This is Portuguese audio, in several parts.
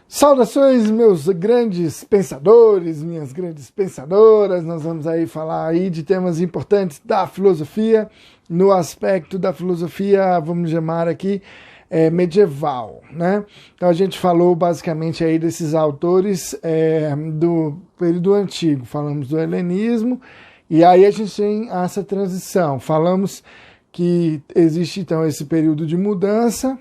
Saudações, meus grandes pensadores, minhas grandes pensadoras. Nós vamos aí falar aí de temas importantes da filosofia, no aspecto da filosofia, vamos chamar aqui, medieval, né? Então a gente falou basicamente aí desses autores do período antigo, falamos do helenismo, e aí a gente tem essa transição, falamos que existe então esse período de mudança,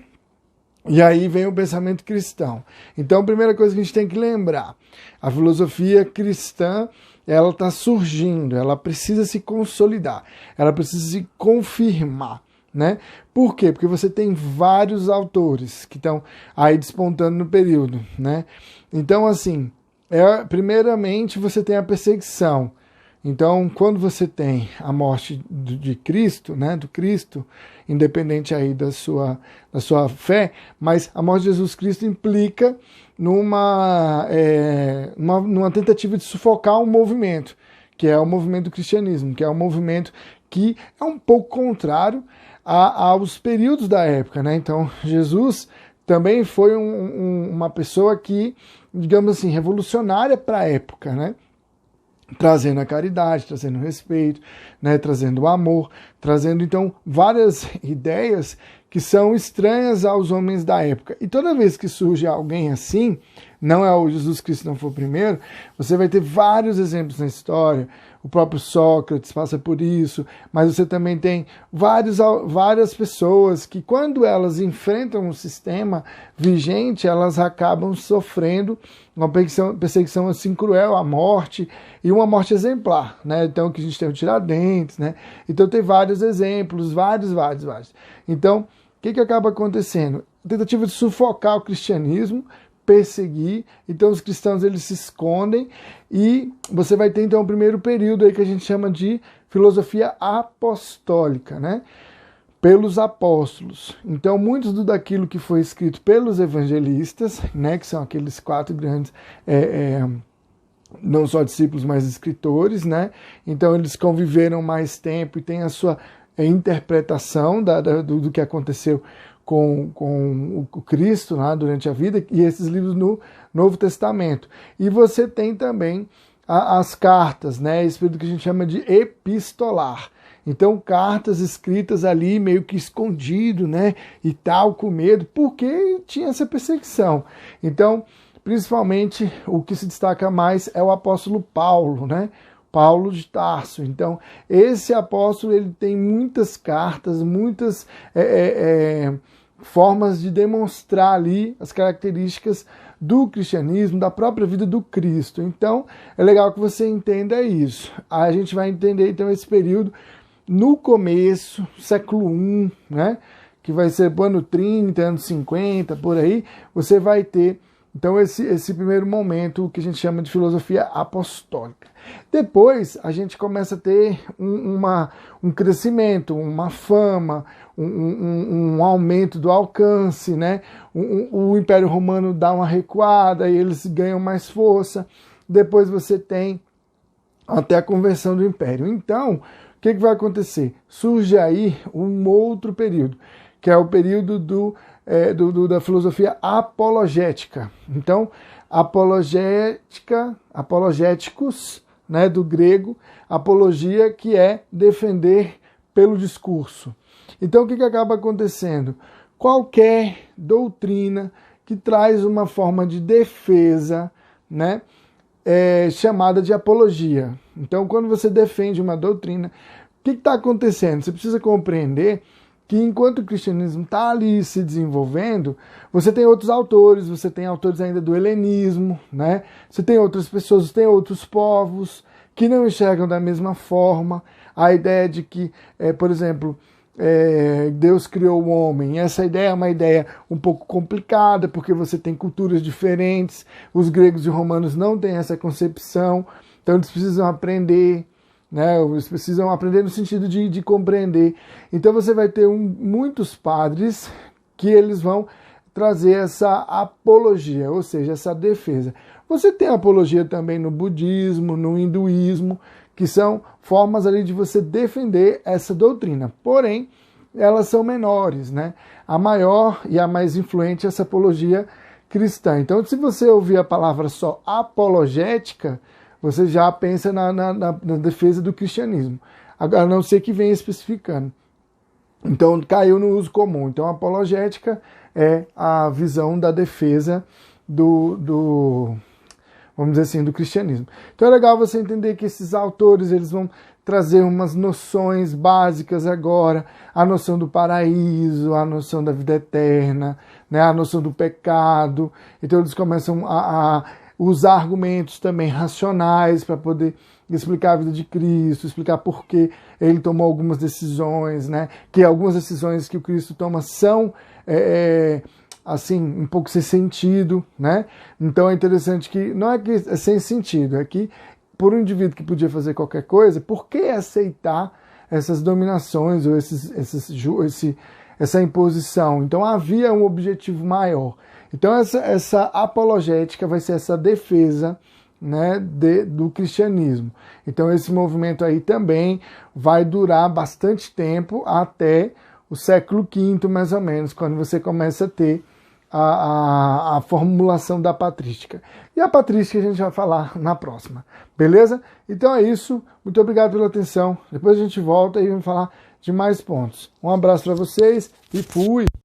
e aí vem o pensamento cristão. Então, a primeira coisa que a gente tem que lembrar, a filosofia cristã, ela está surgindo, ela precisa se consolidar, ela precisa se confirmar, né? Por quê? Porque você tem vários autores que estão aí despontando no período, né? Então, assim, primeiramente você tem a perseguição. Então, quando você tem a morte de Cristo, né, do Cristo, independente aí da sua fé, mas a morte de Jesus Cristo implica numa tentativa de sufocar um movimento, que é o movimento do cristianismo, que é um movimento que é um pouco contrário aos períodos da época, né? Então, Jesus também foi uma pessoa que, digamos assim, revolucionária para a época, né? Trazendo a caridade, trazendo o respeito, né, trazendo o amor, trazendo então várias ideias que são estranhas aos homens da época. E toda vez que surge alguém assim, não é o Jesus Cristo não for o primeiro, você vai ter vários exemplos na história. O próprio Sócrates passa por isso, mas você também tem várias pessoas que, quando elas enfrentam um sistema vigente, elas acabam sofrendo uma perseguição assim cruel, a morte, e uma morte exemplar, né? Então, que a gente tem o Tiradentes, né? Então, tem vários exemplos, vários. Então, o que acaba acontecendo? Tentativa de sufocar o cristianismo, perseguir, então os cristãos eles se escondem, e você vai ter então o primeiro período aí que a gente chama de filosofia apostólica, né? Pelos apóstolos. Então, muitos daquilo que foi escrito pelos evangelistas, né, que são aqueles 4 grandes, não só discípulos, mas escritores, né? Então, eles conviveram mais tempo e têm a sua interpretação do que aconteceu com o Cristo lá durante a vida, e esses livros no Novo Testamento. E você tem também as cartas, né? Esse período que a gente chama de epistolar. Então, cartas escritas ali, meio que escondido, né? E tal, com medo, porque tinha essa perseguição. Então, principalmente, o que se destaca mais é o apóstolo Paulo, né? Paulo de Tarso. Então, esse apóstolo ele tem muitas cartas, muitas formas de demonstrar ali as características do cristianismo, da própria vida do Cristo. Então, é legal que você entenda isso. A gente vai entender, então, esse período no começo, século I, né? Que vai ser ano 30, anos 50, por aí, você vai ter então esse primeiro momento que a gente chama de filosofia apostólica. Depois a gente começa a ter um crescimento, uma fama, um aumento do alcance, né? O Império Romano dá uma recuada e eles ganham mais força. Depois você tem até a conversão do Império. Então, o que vai acontecer? Surge aí um outro período, que é o período da filosofia apologética. Então, apologéticos, né, do grego, apologia, que é defender pelo discurso. Então, o que acaba acontecendo? Qualquer doutrina que traz uma forma de defesa, né, chamada de apologia. Então, quando você defende uma doutrina, o que está acontecendo? Você precisa compreender que enquanto o cristianismo está ali se desenvolvendo, você tem outros autores, você tem autores ainda do helenismo, né? Você tem outras pessoas, tem outros povos que não enxergam da mesma forma. A ideia de que, por exemplo, Deus criou o homem. Essa ideia é uma ideia um pouco complicada, porque você tem culturas diferentes, os gregos e romanos não têm essa concepção, então eles precisam aprender, né? Eles precisam aprender no sentido de compreender. Então você vai ter muitos padres que eles vão trazer essa apologia, ou seja, essa defesa. Você tem apologia também no budismo, no hinduísmo, que são formas ali de você defender essa doutrina. Porém, elas são menores, né? A maior e a mais influente é essa apologia cristã. Então, se você ouvir a palavra só apologética, você já pensa na defesa do cristianismo. Agora, a não ser que venha especificando. Então, caiu no uso comum. Então, a apologética é a visão da defesa vamos dizer assim, do cristianismo. Então, é legal você entender que esses autores, eles vão trazer umas noções básicas agora, a noção do paraíso, a noção da vida eterna, né, a noção do pecado. Então, eles começam a usar argumentos também racionais para poder explicar a vida de Cristo, explicar por que ele tomou algumas decisões, né? Que algumas decisões que o Cristo toma são assim, um pouco sem sentido, né? Então é interessante que não é que é sem sentido, é que por um indivíduo que podia fazer qualquer coisa, por que aceitar essas dominações ou essa imposição? Então havia um objetivo maior. Então essa apologética vai ser essa defesa, né, do cristianismo. Então esse movimento aí também vai durar bastante tempo, até o século V, mais ou menos, quando você começa a ter a formulação da patrística. E a patrística a gente vai falar na próxima, beleza? Então é isso, muito obrigado pela atenção. Depois a gente volta e vamos falar de mais pontos. Um abraço para vocês e fui!